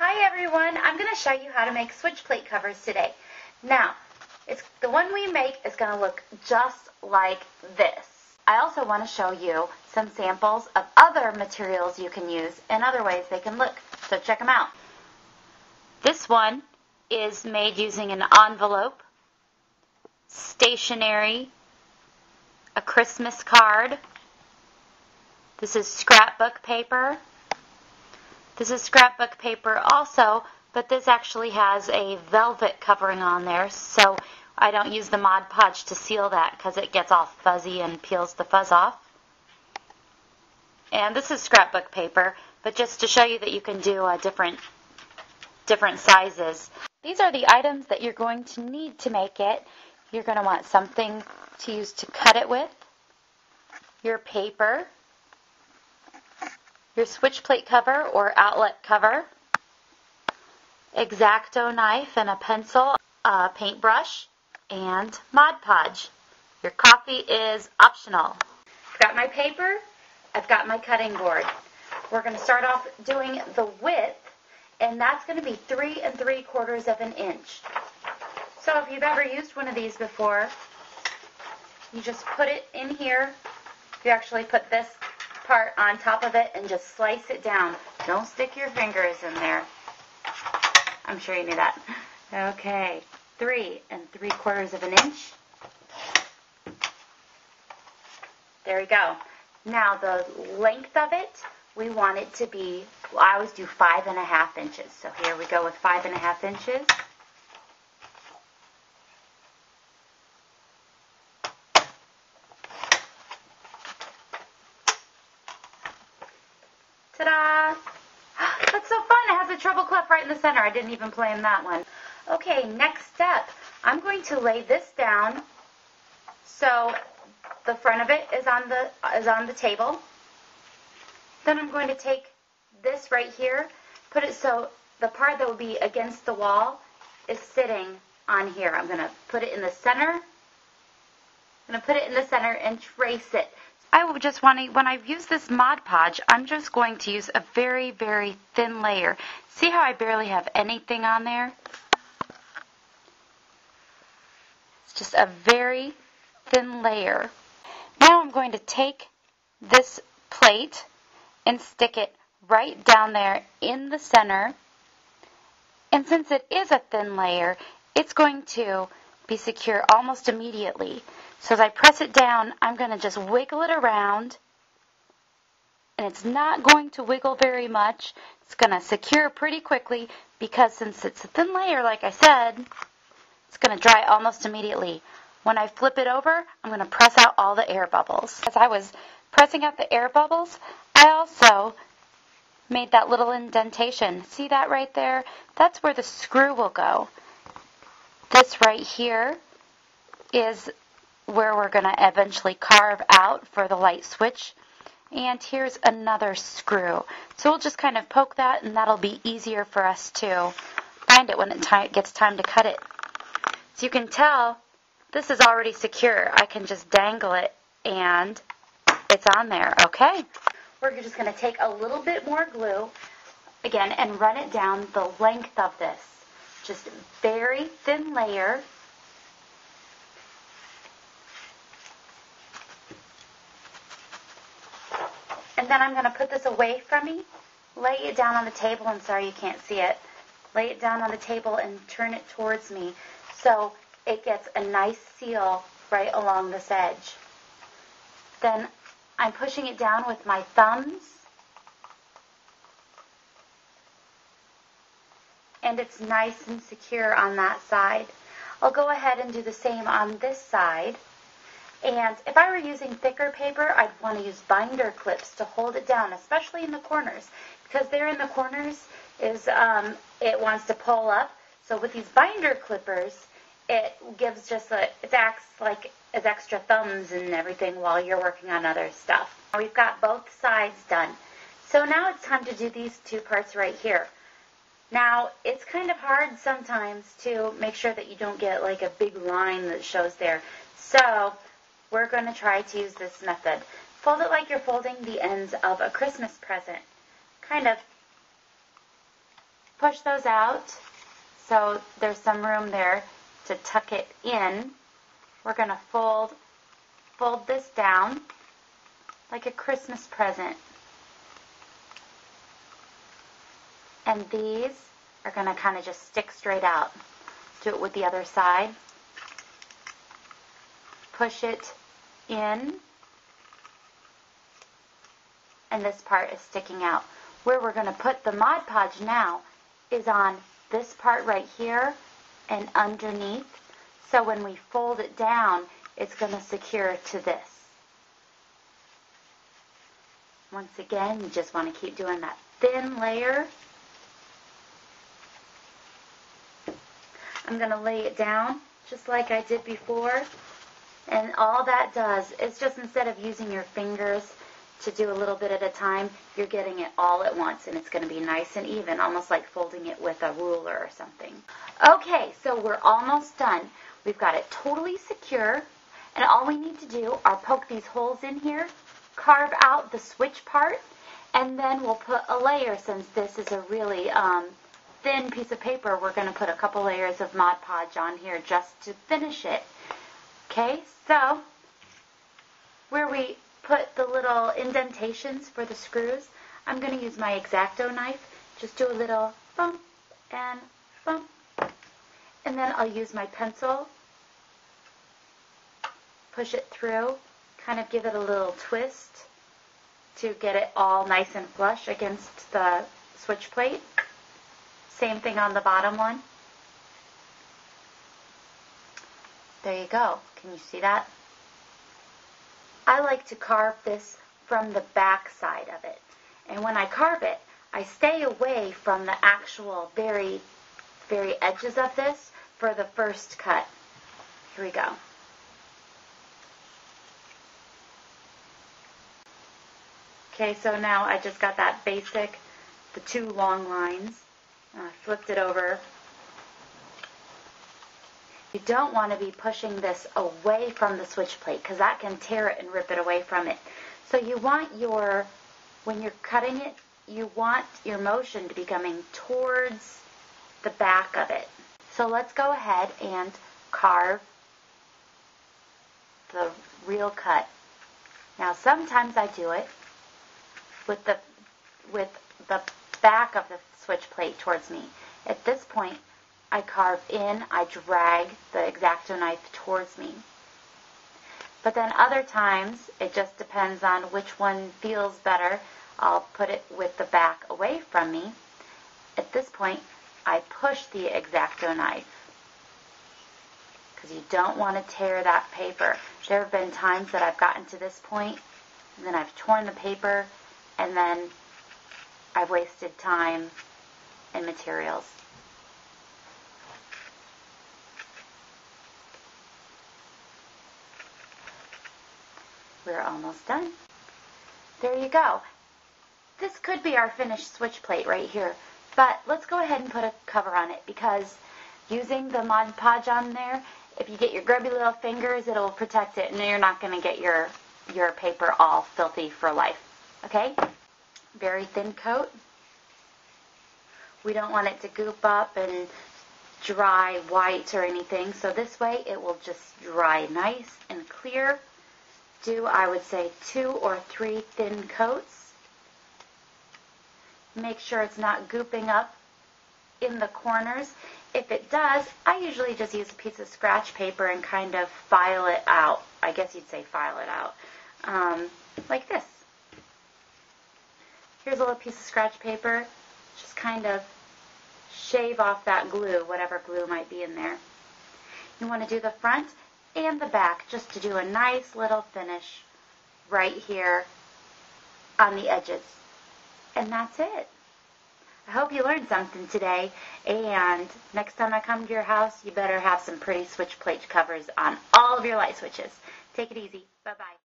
Hi everyone, I'm going to show you how to make switch plate covers today. Now, the one we make is going to look just like this. I also want to show you some samples of other materials you can use and other ways they can look, so check them out. This one is made using an envelope, stationery, a Christmas card. This is scrapbook paper. This is scrapbook paper also, but this actually has a velvet covering on there, so I don't use the Mod Podge to seal that because it gets all fuzzy and peels the fuzz off. And this is scrapbook paper, but just to show you that you can do different sizes. These are the items that you're going to need to make it. You're going to want something to use to cut it with, your paper, your switch plate cover or outlet cover, X-Acto knife and a pencil, a paintbrush, and Mod Podge. Your coffee is optional. I've got my paper, I've got my cutting board. We're going to start off doing the width, and that's going to be 3 3/4 of an inch. So if you've ever used one of these before, you just put it in here. You actually put this part on top of it and just slice it down. Don't stick your fingers in there. I'm sure you knew that. Okay, 3 3/4 of an inch. There we go. Now the length of it, we want it to be, well, I always do 5 1/2 inches. So here we go with 5 1/2 inches. Ta-da! That's so fun. It has a treble clef right in the center. I didn't even plan that one. Okay, next step. I'm going to lay this down so the front of it is on the table. Then I'm going to take this right here, put it so the part that will be against the wall is sitting on here. I'm going to put it in the center. And trace it. I will just want to, when I use this Mod Podge, I'm just going to use a very, very thin layer. See how I barely have anything on there? It's just a very thin layer. Now I'm going to take this plate and stick it right down there in the center. And since it is a thin layer, it's going to be secure almost immediately. So as I press it down, I'm going to just wiggle it around, and it's not going to wiggle very much. It's going to secure pretty quickly because since it's a thin layer, like I said, it's going to dry almost immediately. When I flip it over, I'm going to press out all the air bubbles. As I was pressing out the air bubbles, I also made that little indentation. See that right there? That's where the screw will go. This right here is where we're going to eventually carve out for the light switch. And here's another screw. So we'll just kind of poke that, and that'll be easier for us to find it when it gets time to cut it. So you can tell this is already secure. I can just dangle it and it's on there. Okay. We're just going to take a little bit more glue again and run it down the length of this. Just very thin layer. And then I'm going to put this away from me, lay it down on the table, and sorry you can't see it, lay it down on the table and turn it towards me so it gets a nice seal right along this edge. Then I'm pushing it down with my thumbs, and it's nice and secure on that side. I'll go ahead and do the same on this side. And if I were using thicker paper, I'd want to use binder clips to hold it down, especially in the corners. Because there in the corners is, it wants to pull up. So with these binder clippers, it gives it acts like as extra thumbs and everything while you're working on other stuff. We've got both sides done. So now it's time to do these two parts right here. Now, it's kind of hard sometimes to make sure that you don't get like a big line that shows there. So we're going to try to use this method. Fold it like you're folding the ends of a Christmas present. Kind of push those out so there's some room there to tuck it in. We're going to fold this down like a Christmas present. And these are going to kind of just stick straight out. Do it with the other side. Push it in. And this part is sticking out. Where we're going to put the Mod Podge now is on this part right here and underneath. So when we fold it down, it's going to secure to this. Once again, you just want to keep doing that thin layer. I'm going to lay it down just like I did before. And all that does is just, instead of using your fingers to do a little bit at a time, you're getting it all at once, and it's going to be nice and even, almost like folding it with a ruler or something. Okay, so we're almost done. We've got it totally secure, and all we need to do are poke these holes in here, carve out the switch part, and then we'll put a layer. Since this is a really thin piece of paper, we're going to put a couple layers of Mod Podge on here just to finish it. Okay, so where we put the little indentations for the screws, I'm going to use my X-Acto knife. Just do a little bump and bump. And then I'll use my pencil, push it through, kind of give it a little twist to get it all nice and flush against the switch plate. Same thing on the bottom one. There you go. Can you see that? I like to carve this from the back side of it. And when I carve it, I stay away from the actual very edges of this for the first cut. Here we go. Okay, so now I just got that basic, the two long lines. I flipped it over. You don't want to be pushing this away from the switch plate because that can tear it and rip it away from it. So you want when you're cutting it, you want your motion to be coming towards the back of it. So let's go ahead and carve the real cut. Now sometimes I do it with the back of the switch plate towards me. At this point, I carve in, I drag the X-Acto knife towards me. But then other times, it just depends on which one feels better. I'll put it with the back away from me. At this point, I push the X-Acto knife because you don't want to tear that paper. There have been times that I've gotten to this point, and then I've torn the paper, and then I've wasted time and materials. We're almost done. There you go. This could be our finished switch plate right here, but let's go ahead and put a cover on it because using the Mod Podge on there, if you get your grubby little fingers, it'll protect it and you're not going to get your paper all filthy for life. Okay? Very thin coat. We don't want it to goop up and dry white or anything, so this way it will just dry nice and clear. Do, I would say, 2 or 3 thin coats. Make sure it's not gooping up in the corners. If it does, I usually just use a piece of scratch paper and kind of file it out. I guess you'd say file it out. Like this. Here's a little piece of scratch paper. Just kind of shave off that glue, whatever glue might be in there. You want to do the front and the back just to do a nice little finish right here on the edges. And that's it. I hope you learned something today, and next time I come to your house, you better have some pretty switch plate covers on all of your light switches. Take it easy. Bye-bye.